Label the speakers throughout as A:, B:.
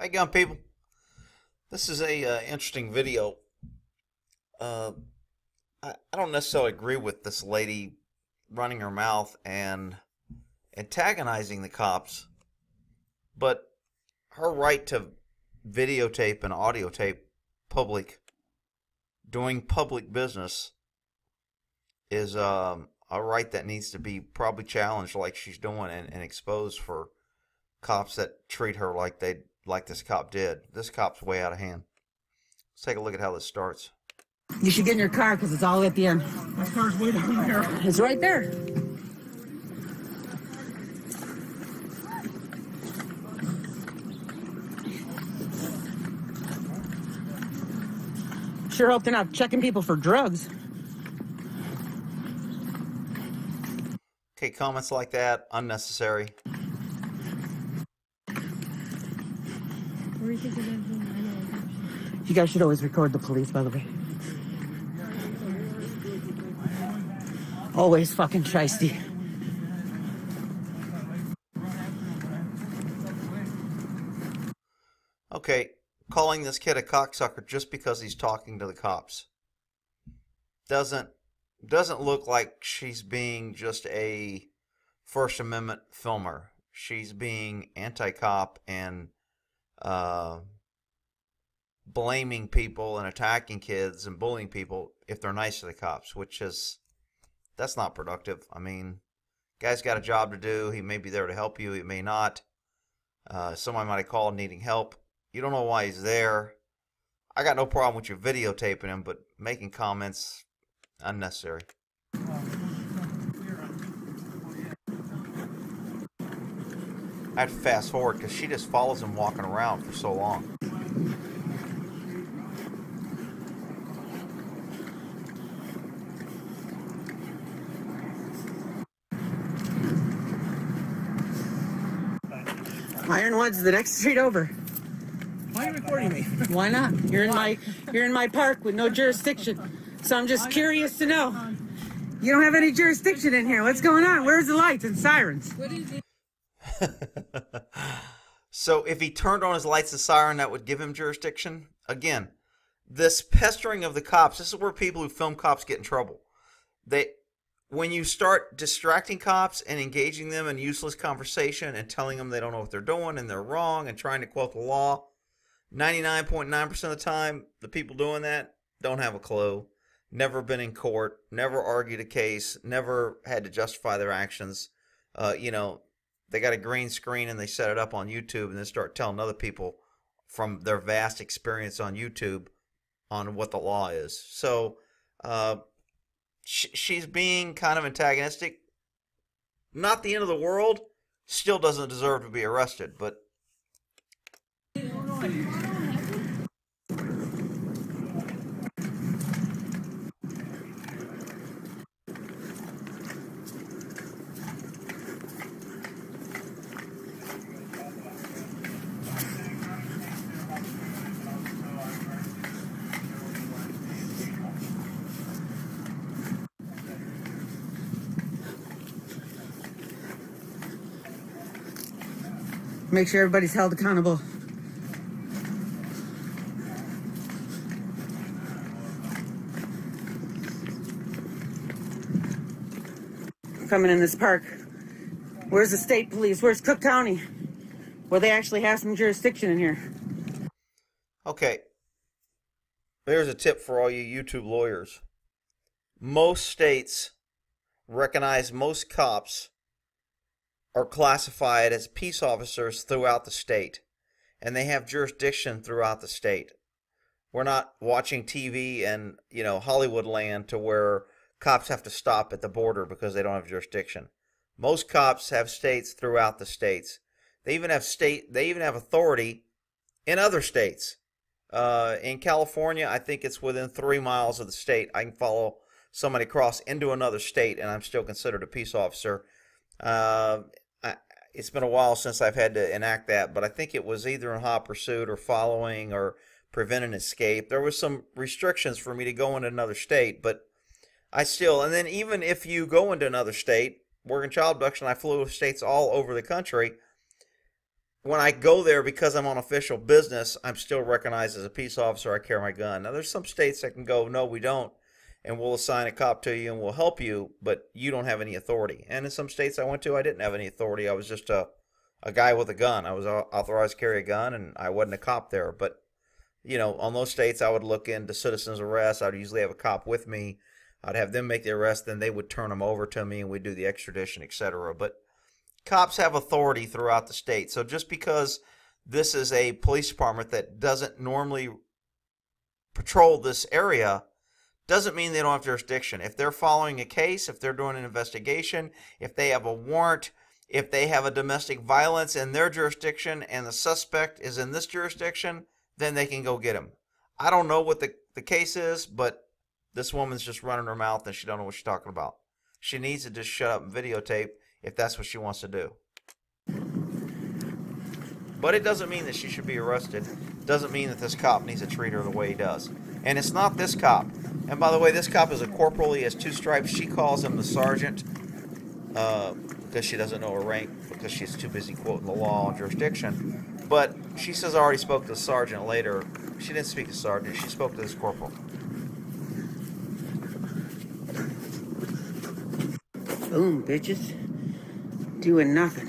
A: How you going, people? This is a interesting video. Uh, I don't necessarily agree with this lady running her mouth and antagonizing the cops, but her right to videotape and audio tape doing public business is a right that needs to be probably challenged like she's doing and exposed for cops that treat her like this cop did. This cop's way out of hand. Let's take a look at how this starts.
B: You should get in your car because it's all at the end.
C: My car's way down there.
B: It's right there. Sure hope they're not checking people for drugs.
A: Okay, comments like that, unnecessary.
B: You guys should always record the police, by the way. Always fucking shiesty.
A: Okay, calling this kid a cocksucker just because he's talking to the cops doesn't look like she's being just a First Amendment filmer. She's being anti-cop and blaming people and attacking kids and bullying people if they're nice to the cops, that's not productive. I mean, guy's got a job to do. He may be there to help you. He may not. Somebody might have called needing help. You don't know why he's there. I got no problem with you videotaping him, but making comments, unnecessary. I had to fast forward because she just follows him walking around for so long.
B: Ironwood's the next street over.
C: Why are you recording me?
B: Why not? You're in my park with no jurisdiction. So I'm just curious to know. You don't have any jurisdiction in here. What's going on? Where's the lights and sirens?
C: What is it?
A: So if he turned on his lights and siren, that would give him jurisdiction? Again, this pestering of the cops, this is where people who film cops get in trouble. When you start distracting cops and engaging them in useless conversation and telling them they don't know what they're doing and they're wrong and trying to quote the law, 99.9% of the time, the people doing that don't have a clue, never been in court, never argued a case, never had to justify their actions. They got a green screen and they set it up on YouTube and then start telling other people from their vast experience on YouTube on what the law is. So, she's being kind of antagonistic. Not the end of the world. Still doesn't deserve to be arrested, but
B: Make sure everybody's held accountable. Coming in this park. Where's the state police? Where's Cook County? Where they actually have some jurisdiction in here.
A: okay. There's a tip for all you YouTube lawyers. Most states recognize most cops are classified as peace officers throughout the state, and they have jurisdiction throughout the state. We're not watching TV and, Hollywood land to where cops have to stop at the border because they don't have jurisdiction. Most cops have states throughout the states. They even have authority in other states. In California, I think it's within 3 miles of the state. I can follow somebody across into another state, and I'm still considered a peace officer. It's been a while since I've had to enact that, but I think it was either in hot pursuit or following or preventing escape. There was some restrictions for me to go into another state, but and then even if you go into another state, working child abduction, I flew to states all over the country. when I go there because I'm on official business, I'm still recognized as a peace officer. I carry my gun. Now, there's some states that can go, no, we don't, and we'll assign a cop to you and we'll help you, but you don't have any authority. And in some states I went to, I didn't have any authority. I was just a guy with a gun. I was authorized to carry a gun, and I wasn't a cop there. But, on those states, I would look into citizen's arrest. I would usually have a cop with me. I'd have them make the arrest, then they would turn them over to me, and we'd do the extradition, etc. But cops have authority throughout the state. So just because this is a police department that doesn't normally patrol this area doesn't mean they don't have jurisdiction. If they're following a case, if they're doing an investigation, if they have a warrant, if they have a domestic violence in their jurisdiction and the suspect is in this jurisdiction, then they can go get him. I don't know what the case is, but this woman's just running her mouth and she don't know what she's talking about. She needs to just shut up and videotape if that's what she wants to do. But it doesn't mean that she should be arrested. It doesn't mean that this cop needs to treat her the way he does. And it's not this cop. And by the way, this cop is a corporal. He has 2 stripes. She calls him the sergeant because she doesn't know her rank because she's too busy quoting the law and jurisdiction. But she says I already spoke to the sergeant later. She didn't speak to the sergeant. She spoke to this corporal.
B: Boom, bitches. Doing nothing.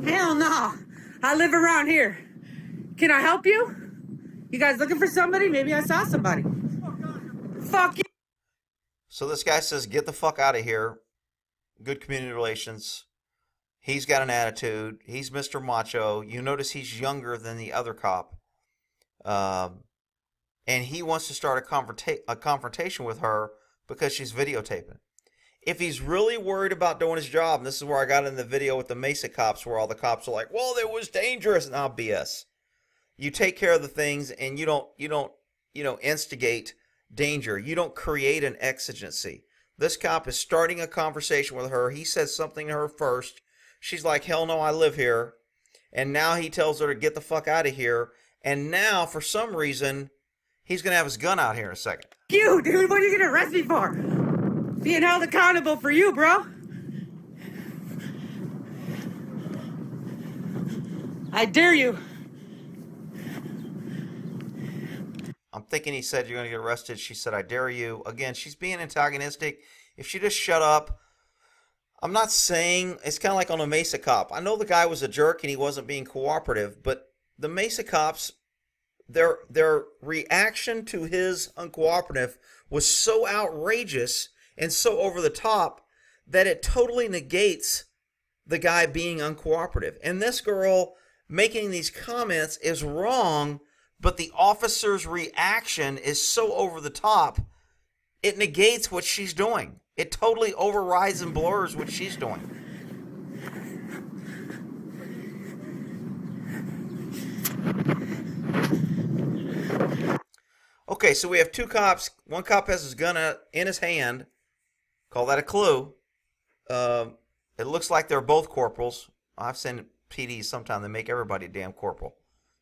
B: Hell no. I live around here. Can I help you? You guys looking for somebody? Maybe I saw somebody. Fuck you.
A: So this guy says, get the fuck out of here. Good community relations. He's got an attitude. He's Mr. Macho. You notice he's younger than the other cop. And he wants to start a confrontation with her because she's videotaping. If he's really worried about doing his job, and this is where I got in the video with the Mesa cops where all the cops are like, well, it was dangerous. Nah, BS. You take care of the things and you don't instigate danger. You don't create an exigency. This cop is starting a conversation with her. He says something to her first. She's like, hell no, I live here. And now he tells her to get the fuck out of here. And now, for some reason, he's going to have his gun out here in a second.
B: You, dude, what are you going to arrest me for? Being held accountable for you, bro. I dare you.
A: I'm thinking he said you're going to get arrested. She said, I dare you. Again, she's being antagonistic. If she just shut up. I'm not saying, it's kind of like on a Mesa cop. I know the guy was a jerk and he wasn't being cooperative, but the Mesa cops, their reaction to his uncooperative was so outrageous and so over the top that it totally negates the guy being uncooperative. And this girl making these comments is wrong, but the officer's reaction is so over the top, it negates what she's doing. It totally overrides and blurs what she's doing. Okay, so we have 2 cops. One cop has his gun in his hand. Call that a clue. It looks like they're both corporals. I've seen PDs sometimes they make everybody a damn corporal.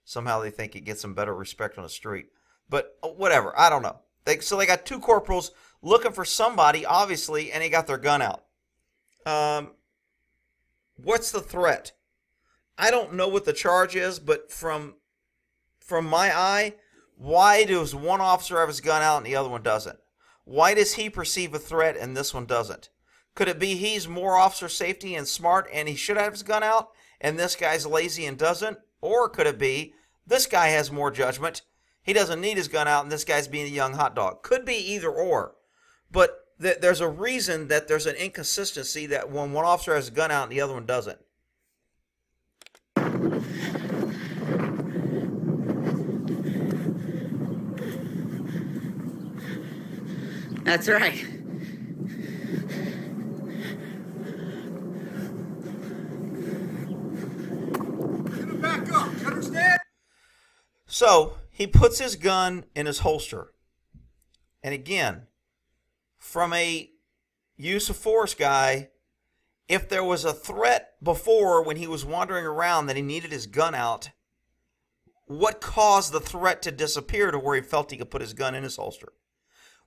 A: Somehow they think it gets them better respect on the street. But whatever, I don't know. So they got 2 corporals looking for somebody, obviously, and they got their gun out. What's the threat? I don't know what the charge is, but from my eye, why does one officer have his gun out and the other one doesn't? Why does he perceive a threat and this one doesn't? Could it be he's more officer safety and smart and he should have his gun out and this guy's lazy and doesn't? Or could it be this guy has more judgment, he doesn't need his gun out, and this guy's being a young hot dog? Could be either or. But there's a reason that there's an inconsistency that when one officer has a gun out and the other one doesn't.
B: That's right.
C: Back up, you understand?
A: So he puts his gun in his holster. And again, from a use of force guy, if there was a threat before when he was wandering around that he needed his gun out, what caused the threat to disappear to where he felt he could put his gun in his holster?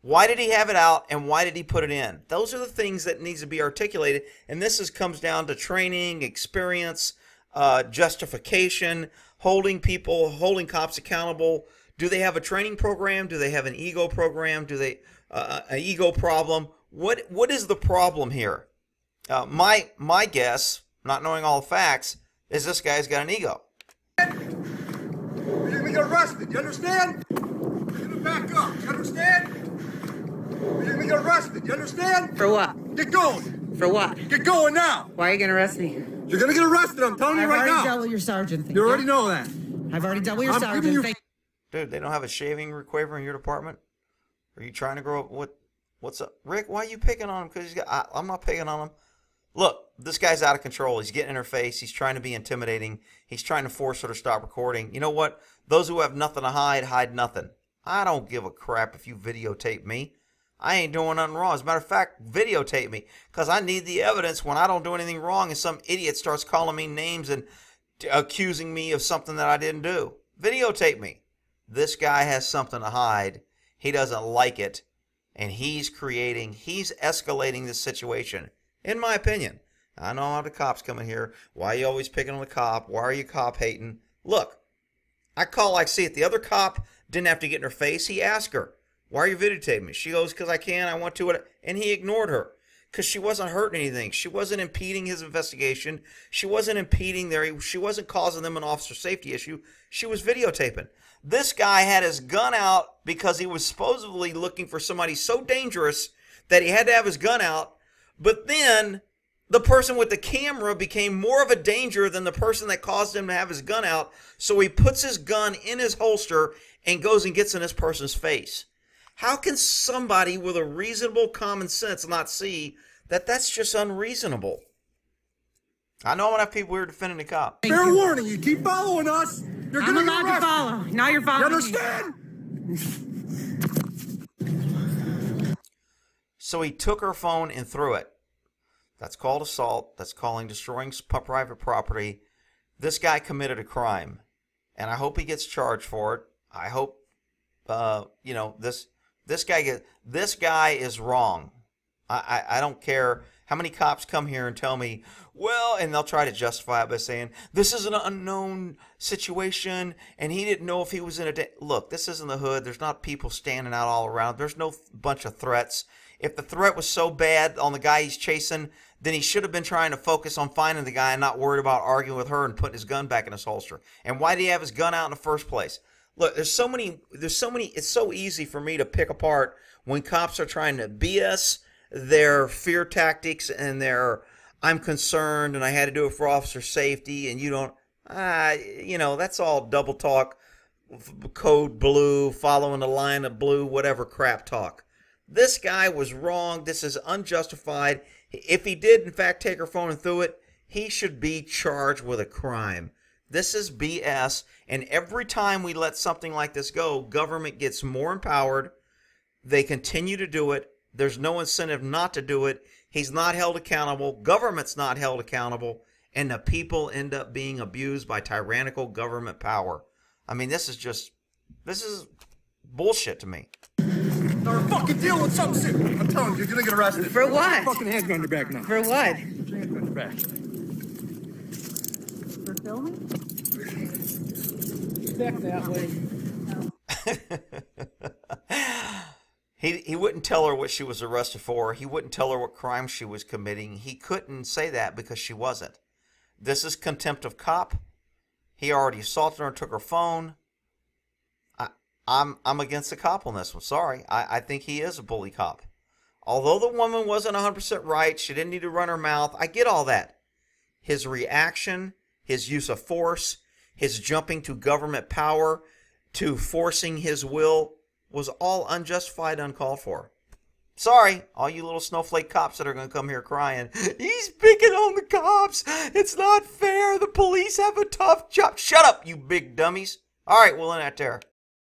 A: Why did he have it out, and why did he put it in? Those are the things that needs to be articulated, and comes down to training, experience, justification, holding cops accountable. Do they have a training program? Do they have an ego program? Do they an ego problem? What is the problem here? My guess, not knowing all the facts, is this guy's got an ego.
C: You're gonna get arrested, you understand? You're gonna back up, you understand? You're gonna get arrested, you understand?
B: For what?
C: Get going!
B: For what?
C: Get going now!
B: Why are you going to arrest me?
C: You're gonna get arrested, I'm telling you
B: I've
C: right
B: already
C: now!
B: dealt with your sergeant. Thank
C: You already know that.
B: I've already dealt with your
C: I'm
B: sergeant.
C: giving you-
B: Thank
A: Dude, they don't have a shaving requaver in your department? Are you trying to grow up? What's up? Rick, why are you picking on him? Because I'm not picking on him. Look, this guy's out of control. He's getting in her face. He's trying to be intimidating. He's trying to force her to stop recording. You know what? Those who have nothing to hide, hide nothing. I don't give a crap if you videotape me. I ain't doing nothing wrong. As a matter of fact, videotape me, because I need the evidence when I don't do anything wrong and some idiot starts calling me names and accusing me of something that I didn't do. Videotape me. This guy has something to hide. He doesn't like it, and he's escalating this situation, in my opinion. I know how the cops come in here. Why are you always picking on the cop? Why are you cop hating? Look, I call like see it. The other cop didn't have to get in her face. He asked her, why are you videotaping me? She goes, because I can, I want to. And he ignored her because she wasn't hurting anything. She wasn't impeding his investigation. She wasn't impeding she wasn't causing them an officer safety issue. She was videotaping. This guy had his gun out because he was supposedly looking for somebody so dangerous that he had to have his gun out. But then the person with the camera became more of a danger than the person that caused him to have his gun out. So he puts his gun in his holster and goes and gets in this person's face. How can somebody with a reasonable common sense not see that that's just unreasonable? I know I'm going to have people here defending the cop.
C: Fair warning, you keep following us, you're
B: I'm
C: gonna get
B: allowed to
C: arrested!
B: follow. Now you're
C: You
B: following
C: understand?
A: So he took her phone and threw it. That's called assault. That's calling destroying private property. This guy committed a crime, and I hope he gets charged for it. I hope, this guy is wrong. I don't care how many cops come here and tell me, well, and they'll try to justify it by saying, this is an unknown situation, and he didn't know if he was in a... Look, this isn't the hood. There's not people standing out all around. There's no bunch of threats. If the threat was so bad on the guy he's chasing, then he should have been trying to focus on finding the guy and not worried about arguing with her and putting his gun back in his holster. And why did he have his gun out in the first place? Look, there's so many, it's so easy for me to pick apart when cops are trying to BS their fear tactics and their, I'm concerned and I had to do it for officer safety and you don't, that's all double talk, code blue, following the line of blue, whatever crap talk. This guy was wrong. This is unjustified. If he did, in fact, take her phone and threw it, he should be charged with a crime. This is BS, and every time we let something like this go, government gets more empowered. They continue to do it. There's no incentive not to do it. He's not held accountable. Government's not held accountable, and the people end up being abused by tyrannical government power. I mean, this is bullshit to me.
C: Or fucking deal with something serious. I'm telling you, you're gonna get arrested.
B: For what?
C: Fucking hands behind your back now.
B: For what?
C: Hands behind your back.
B: For filming? Back that way.
A: He wouldn't tell her what she was arrested for. He wouldn't tell her what crime she was committing. He couldn't say that because she wasn't. This is contempt of cop. He already assaulted her and took her phone. I'm against the cop on this one. Sorry. I think he is a bully cop. Although the woman wasn't 100% right, she didn't need to run her mouth. I get all that. His reaction, his use of force, his jumping to government power, to forcing his will, was all unjustified, uncalled for. Sorry, all you little snowflake cops that are going to come here crying, he's picking on the cops. It's not fair. The police have a tough job. Shut up, you big dummies. All right, we'll end that there.